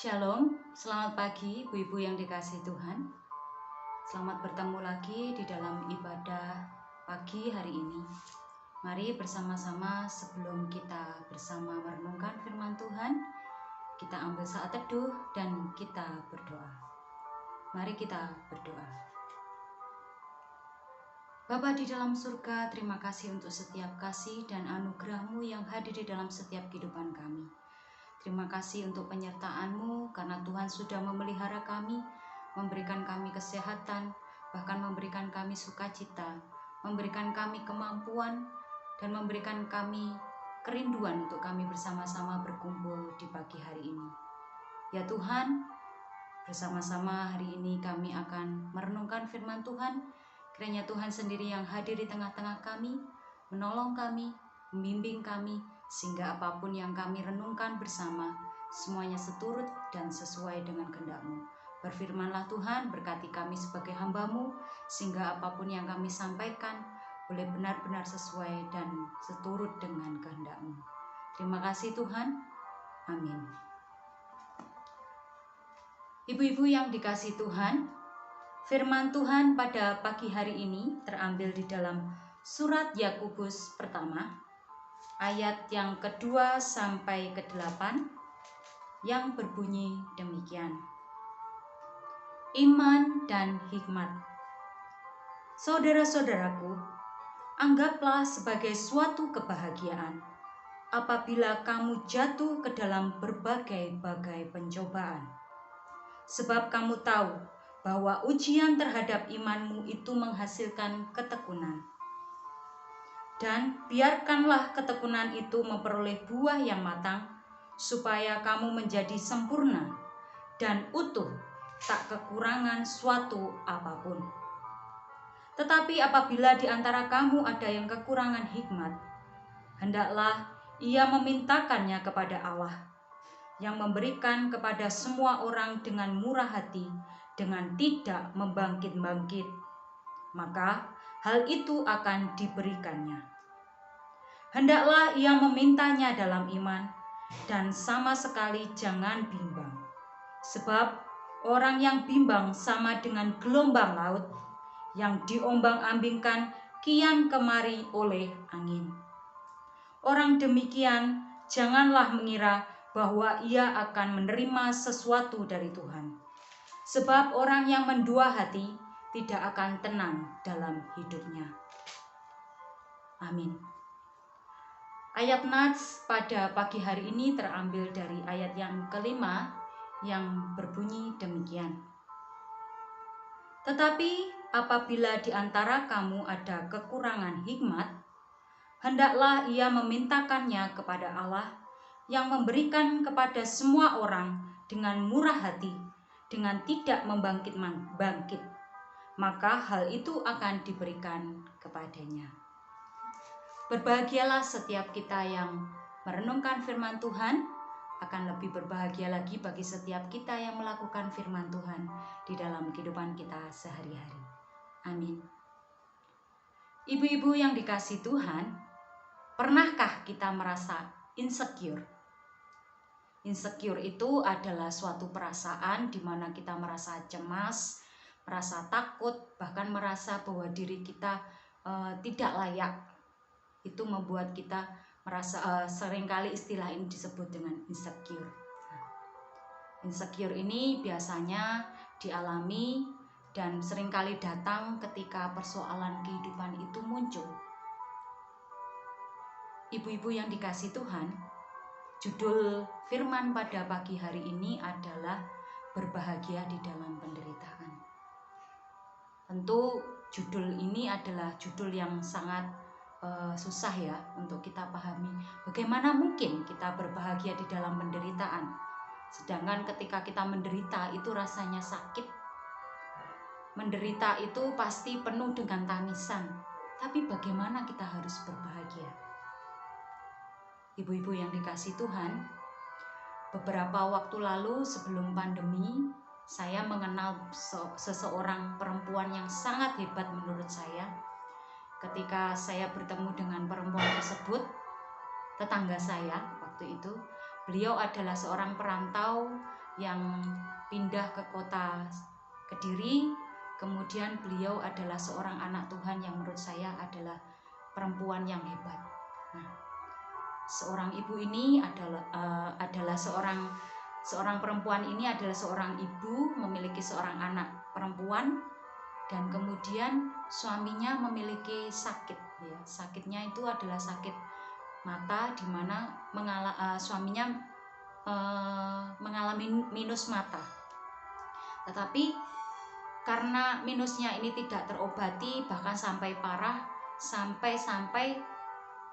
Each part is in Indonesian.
Shalom, selamat pagi ibu-ibu yang dikasihi Tuhan. Selamat bertemu lagi di dalam ibadah pagi hari ini. Mari bersama-sama sebelum kita bersama merenungkan firman Tuhan, kita ambil saat teduh dan kita berdoa. Mari kita berdoa. Bapa di dalam surga, terima kasih untuk setiap kasih dan anugerah-Mu yang hadir di dalam setiap kehidupan kami. Terima kasih untuk penyertaan-Mu karena Tuhan sudah memelihara kami, memberikan kami kesehatan, bahkan memberikan kami sukacita, memberikan kami kemampuan, dan memberikan kami kerinduan untuk kami bersama-sama berkumpul di pagi hari ini. Ya Tuhan, bersama-sama hari ini kami akan merenungkan firman Tuhan. Kiranya Tuhan sendiri yang hadir di tengah-tengah kami, menolong kami, membimbing kami, sehingga apapun yang kami renungkan bersama, semuanya seturut dan sesuai dengan kehendak-Mu. Berfirmanlah Tuhan, berkati kami sebagai hamba-Mu, sehingga apapun yang kami sampaikan boleh benar-benar sesuai dan seturut dengan kehendak-Mu. Terima kasih Tuhan. Amin. Ibu-ibu yang dikasihi Tuhan, firman Tuhan pada pagi hari ini terambil di dalam surat Yakobus pertama, ayat yang kedua sampai ke-8 yang berbunyi demikian. Iman dan hikmat. Saudara-saudaraku, anggaplah sebagai suatu kebahagiaan apabila kamu jatuh ke dalam berbagai-bagai pencobaan. Sebab kamu tahu bahwa ujian terhadap imanmu itu menghasilkan ketekunan. Dan biarkanlah ketekunan itu memperoleh buah yang matang, supaya kamu menjadi sempurna dan utuh, tak kekurangan suatu apapun. Tetapi apabila di antara kamu ada yang kekurangan hikmat, hendaklah ia memintakannya kepada Allah, yang memberikan kepada semua orang dengan murah hati, dengan tidak membangkit-bangkit, maka hal itu akan diberikannya. Hendaklah ia memintanya dalam iman, dan sama sekali jangan bimbang. Sebab orang yang bimbang sama dengan gelombang laut, yang diombang-ambingkan kian kemari oleh angin. Orang demikian janganlah mengira bahwa ia akan menerima sesuatu dari Tuhan. Sebab orang yang mendua hati tidak akan tenang dalam hidupnya. Amin. Ayat nats pada pagi hari ini terambil dari ayat yang kelima yang berbunyi demikian. Tetapi apabila di antara kamu ada kekurangan hikmat, hendaklah ia memintakannya kepada Allah, yang memberikan kepada semua orang dengan murah hati, dengan tidak membangkit-bangkit, maka hal itu akan diberikan kepadanya. Berbahagialah setiap kita yang merenungkan firman Tuhan, akan lebih berbahagia lagi bagi setiap kita yang melakukan firman Tuhan di dalam kehidupan kita sehari-hari. Amin. Ibu-ibu yang dikasihi Tuhan, pernahkah kita merasa insecure? Insecure itu adalah suatu perasaan di mana kita merasa cemas, merasa takut, bahkan merasa bahwa diri kita tidak layak. Itu membuat kita merasa, seringkali istilah ini disebut dengan insecure. Insecure ini biasanya dialami dan seringkali datang ketika persoalan kehidupan itu muncul. Ibu-ibu yang dikasihi Tuhan, judul firman pada pagi hari ini adalah berbahagia di dalam penderitaan. Tentu judul ini adalah judul yang sangat susah ya untuk kita pahami. Bagaimana mungkin kita berbahagia di dalam penderitaan? Sedangkan ketika kita menderita itu rasanya sakit. Menderita itu pasti penuh dengan tangisan. Tapi bagaimana kita harus berbahagia? Ibu-ibu yang dikasihi Tuhan, beberapa waktu lalu sebelum pandemi, saya mengenal seseorang perempuan yang sangat hebat menurut saya. Ketika saya bertemu dengan perempuan tersebut, tetangga saya waktu itu, beliau adalah seorang perantau yang pindah ke kota Kediri. Kemudian beliau adalah seorang anak Tuhan yang menurut saya adalah perempuan yang hebat. Nah, seorang ibu ini adalah seorang perempuan ini adalah seorang ibu memiliki seorang anak perempuan, dan kemudian suaminya memiliki sakit. Ya, sakitnya itu adalah sakit mata, di mana suaminya mengalami minus mata. Tetapi karena minusnya ini tidak terobati, bahkan sampai parah, sampai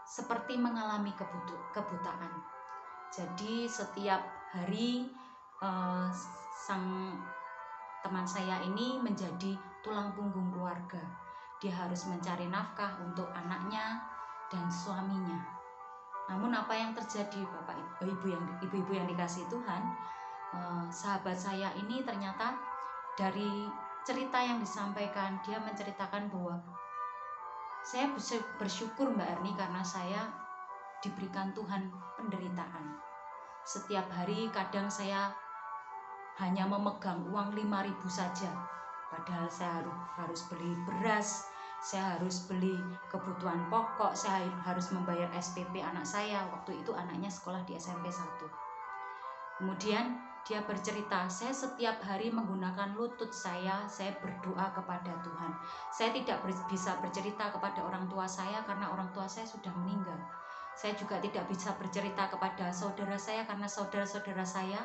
seperti mengalami kebutaan. Jadi setiap hari sang teman saya ini menjadi tulang punggung keluarga. Dia harus mencari nafkah untuk anaknya dan suaminya. Namun apa yang terjadi, Bapak Ibu yang dikasihi Tuhan, sahabat saya ini ternyata dari cerita yang disampaikan, dia menceritakan bahwa saya bersyukur Mbak Erni karena saya diberikan Tuhan penderitaan. Setiap hari kadang saya hanya memegang uang 5.000 saja, padahal saya harus beli beras, saya harus beli kebutuhan pokok, saya harus membayar SPP anak saya. Waktu itu anaknya sekolah di SMP 1. Kemudian dia bercerita, saya setiap hari menggunakan lutut saya berdoa kepada Tuhan. Saya tidak bisa bercerita kepada orang tua saya karena orang tua saya sudah meninggal. Saya juga tidak bisa bercerita kepada saudara saya karena saudara-saudara saya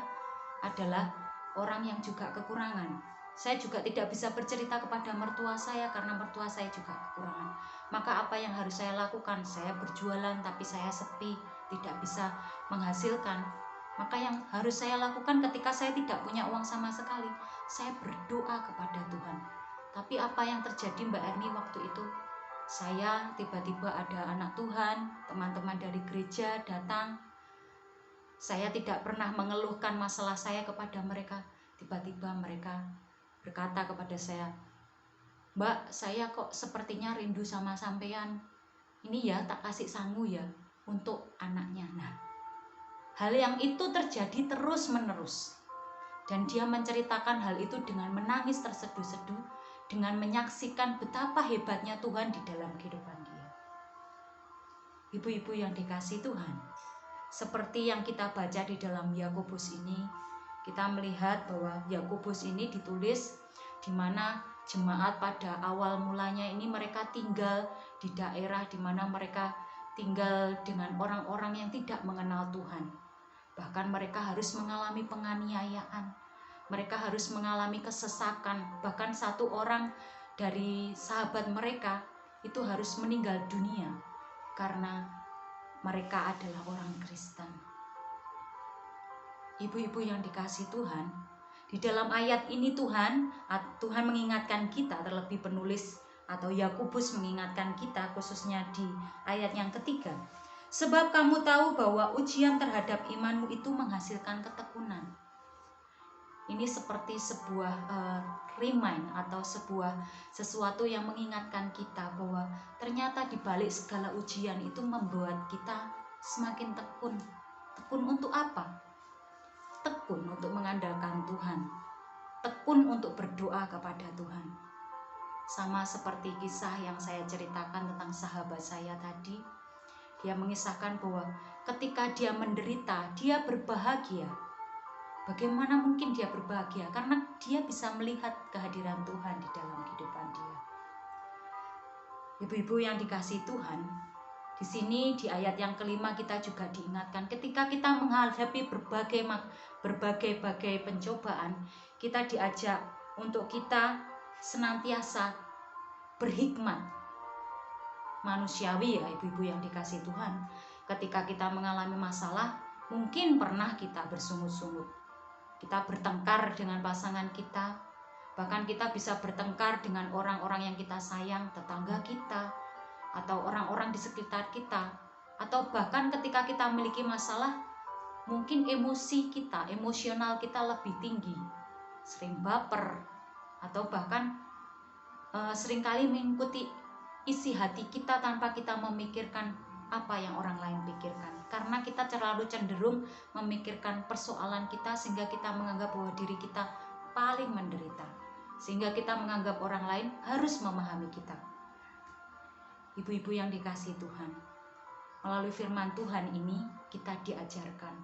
adalah orang yang juga kekurangan. Saya juga tidak bisa bercerita kepada mertua saya karena mertua saya juga kekurangan. Maka apa yang harus saya lakukan? Saya berjualan tapi saya sepi, tidak bisa menghasilkan. Maka yang harus saya lakukan ketika saya tidak punya uang sama sekali, saya berdoa kepada Tuhan. Tapi apa yang terjadi Mbak Erni waktu itu? Saya tiba-tiba ada anak Tuhan, teman-teman dari gereja datang. Saya tidak pernah mengeluhkan masalah saya kepada mereka. Tiba-tiba mereka berkata kepada saya, "Mbak, saya kok sepertinya rindu sama sampean. Ini ya tak kasih sangu ya untuk anaknya." Nah, hal yang itu terjadi terus-menerus. Dan dia menceritakan hal itu dengan menangis terseduh-seduh, dengan menyaksikan betapa hebatnya Tuhan di dalam kehidupan dia. Ibu-ibu yang dikasihi Tuhan, seperti yang kita baca di dalam Yakobus ini, kita melihat bahwa Yakobus ini ditulis di mana jemaat pada awal mulanya ini mereka tinggal di daerah di mana mereka tinggal dengan orang-orang yang tidak mengenal Tuhan. Bahkan mereka harus mengalami penganiayaan, mereka harus mengalami kesesakan. Bahkan satu orang dari sahabat mereka itu harus meninggal dunia karena mereka adalah orang Kristen. Ibu-ibu yang dikasihi Tuhan, di dalam ayat ini Tuhan mengingatkan kita, terlebih penulis atau Yakobus mengingatkan kita khususnya di ayat yang ketiga. Sebab kamu tahu bahwa ujian terhadap imanmu itu menghasilkan ketekunan. Ini seperti sebuah remind atau sesuatu yang mengingatkan kita bahwa ternyata di balik segala ujian itu membuat kita semakin tekun. Tekun untuk apa? Tekun untuk mengandalkan Tuhan. Tekun untuk berdoa kepada Tuhan. Sama seperti kisah yang saya ceritakan tentang sahabat saya tadi. Dia mengisahkan bahwa ketika dia menderita, dia berbahagia. Bagaimana mungkin dia berbahagia? Karena dia bisa melihat kehadiran Tuhan di dalam kehidupan dia. Ibu-ibu yang dikasihi Tuhan, di sini di ayat yang kelima kita juga diingatkan ketika kita menghadapi berbagai pencobaan, kita diajak untuk kita senantiasa berhikmat. Manusiawi ya ibu-ibu yang dikasihi Tuhan, ketika kita mengalami masalah, mungkin pernah kita bersungut-sungut, kita bertengkar dengan pasangan kita, bahkan kita bisa bertengkar dengan orang-orang yang kita sayang, tetangga kita, atau orang-orang di sekitar kita, atau bahkan ketika kita memiliki masalah, mungkin emosional kita lebih tinggi, sering baper, atau bahkan seringkali mengikuti isi hati kita tanpa kita memikirkan apa yang orang lain pikirkan. Karena kita terlalu cenderung memikirkan persoalan kita sehingga kita menganggap bahwa diri kita paling menderita. Sehingga kita menganggap orang lain harus memahami kita. Ibu-ibu yang dikasihi Tuhan, melalui firman Tuhan ini kita diajarkan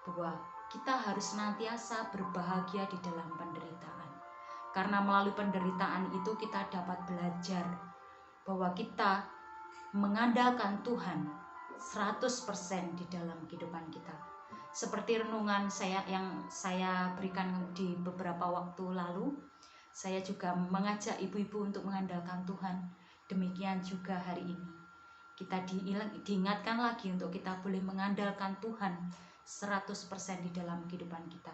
bahwa kita harus senantiasa berbahagia di dalam penderitaan. Karena melalui penderitaan itu kita dapat belajar bahwa kita mengandalkan Tuhan 100% di dalam kehidupan kita. Seperti renungan yang saya berikan di beberapa waktu lalu, saya juga mengajak ibu-ibu untuk mengandalkan Tuhan. Demikian juga hari ini. Kita diingatkan lagi untuk kita boleh mengandalkan Tuhan 100% di dalam kehidupan kita.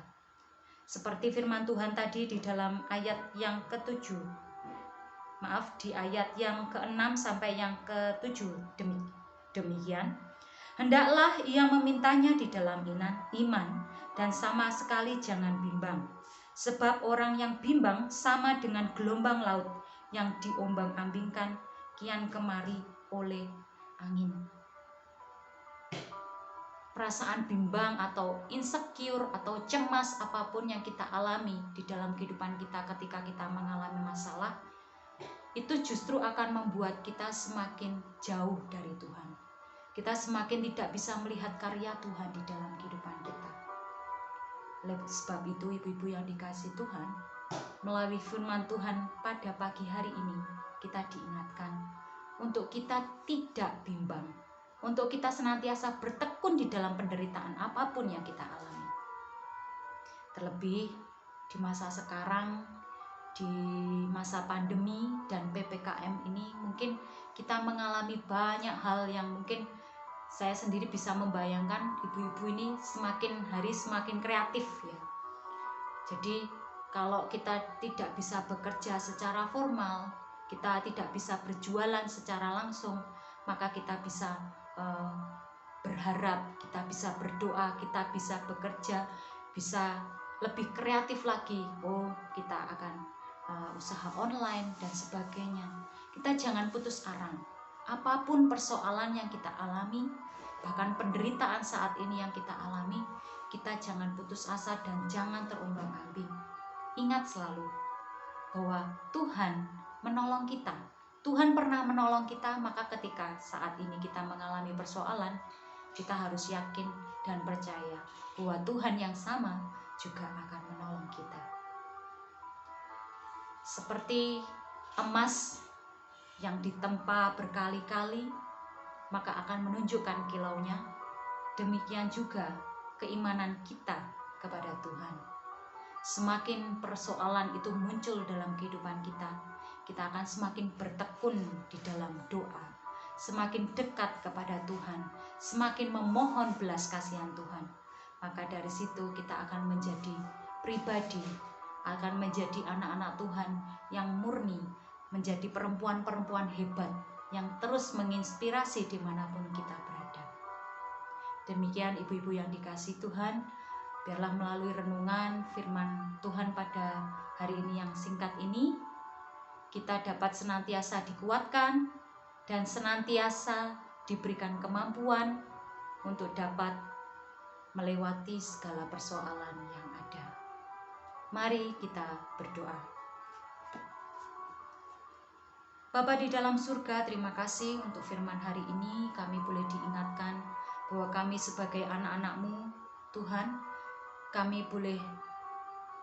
Seperti firman Tuhan tadi di dalam ayat yang ke-7. Di ayat yang ke-6 sampai yang ke-7 demikian. Hendaklah ia memintanya di dalam iman dan sama sekali jangan bimbang. Sebab orang yang bimbang sama dengan gelombang laut yang diombang-ambingkan kian kemari oleh angin. Perasaan bimbang atau insecure atau cemas apapun yang kita alami di dalam kehidupan kita ketika kita mengalami masalah, itu justru akan membuat kita semakin jauh dari Tuhan. Kita semakin tidak bisa melihat karya Tuhan di dalam kehidupan kita. Oleh sebab itu, ibu-ibu yang dikasihi Tuhan, melalui firman Tuhan pada pagi hari ini, kita diingatkan untuk kita tidak bimbang, untuk kita senantiasa bertekun di dalam penderitaan apapun yang kita alami. Terlebih di masa sekarang, di masa pandemi dan PPKM ini, mungkin kita mengalami banyak hal yang mungkin saya sendiri bisa membayangkan ibu-ibu ini semakin hari semakin kreatif ya. Jadi kalau kita tidak bisa bekerja secara formal, kita tidak bisa berjualan secara langsung, maka kita bisa berharap, kita bisa berdoa, kita bisa bekerja, bisa lebih kreatif lagi. Kita akan usaha online dan sebagainya. Kita jangan putus arang. Apapun persoalan yang kita alami, bahkan penderitaan saat ini yang kita alami, kita jangan putus asa dan jangan terombang-ambing. Ingat selalu bahwa Tuhan menolong kita. Tuhan pernah menolong kita, maka ketika saat ini kita mengalami persoalan, kita harus yakin dan percaya bahwa Tuhan yang sama juga akan menolong kita. Seperti emas yang ditempa berkali-kali, maka akan menunjukkan kilaunya. Demikian juga keimanan kita kepada Tuhan. Semakin persoalan itu muncul dalam kehidupan kita, kita akan semakin bertekun di dalam doa, semakin dekat kepada Tuhan, semakin memohon belas kasihan Tuhan. Maka dari situ kita akan menjadi pribadi, akan menjadi anak-anak Tuhan yang murni, menjadi perempuan-perempuan hebat yang terus menginspirasi dimanapun kita berada. Demikian ibu-ibu yang dikasihi Tuhan, biarlah melalui renungan firman Tuhan pada hari ini yang singkat ini, kita dapat senantiasa dikuatkan dan senantiasa diberikan kemampuan untuk dapat melewati segala persoalan yang ada. Mari kita berdoa. Bapa di dalam surga, terima kasih untuk firman hari ini. Kami boleh diingatkan bahwa kami sebagai anak-anak-Mu, Tuhan, kami boleh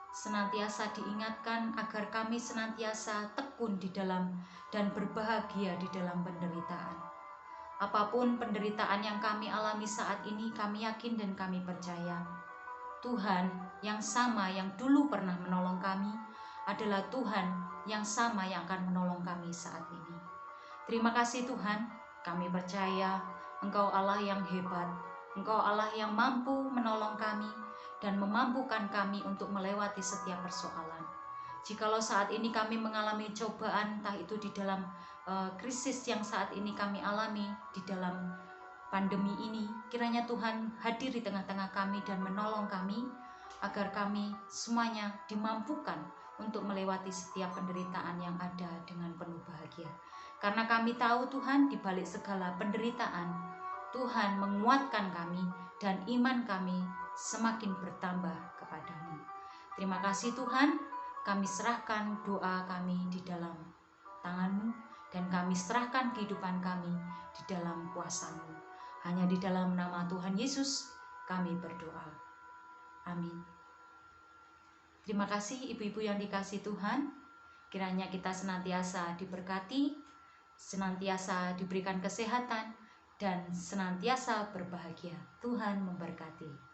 senantiasa diingatkan agar kami senantiasa tekun di dalam dan berbahagia di dalam penderitaan. Apapun penderitaan yang kami alami saat ini, kami yakin dan kami percaya Tuhan yang sama yang dulu pernah menolong kami adalah Tuhan yang sama yang akan menolong kami saat ini. Terima kasih Tuhan, kami percaya Engkau Allah yang hebat, Engkau Allah yang mampu menolong kami dan memampukan kami untuk melewati setiap persoalan. Jikalau saat ini kami mengalami cobaan, entah itu di dalam krisis yang saat ini kami alami, di dalam pandemi ini, kiranya Tuhan hadir di tengah-tengah kami dan menolong kami, agar kami semuanya dimampukan untuk melewati setiap penderitaan yang ada dengan penuh bahagia. Karena kami tahu Tuhan, di balik segala penderitaan, Tuhan menguatkan kami dan iman kami semakin bertambah kepadamu. Terima kasih Tuhan, kami serahkan doa kami di dalam tangan-Mu dan kami serahkan kehidupan kami di dalam kuasa-Mu. Hanya di dalam nama Tuhan Yesus kami berdoa. Amin. Terima kasih ibu-ibu yang dikasihi Tuhan. Kiranya kita senantiasa diberkati, senantiasa diberikan kesehatan, dan senantiasa berbahagia. Tuhan memberkati.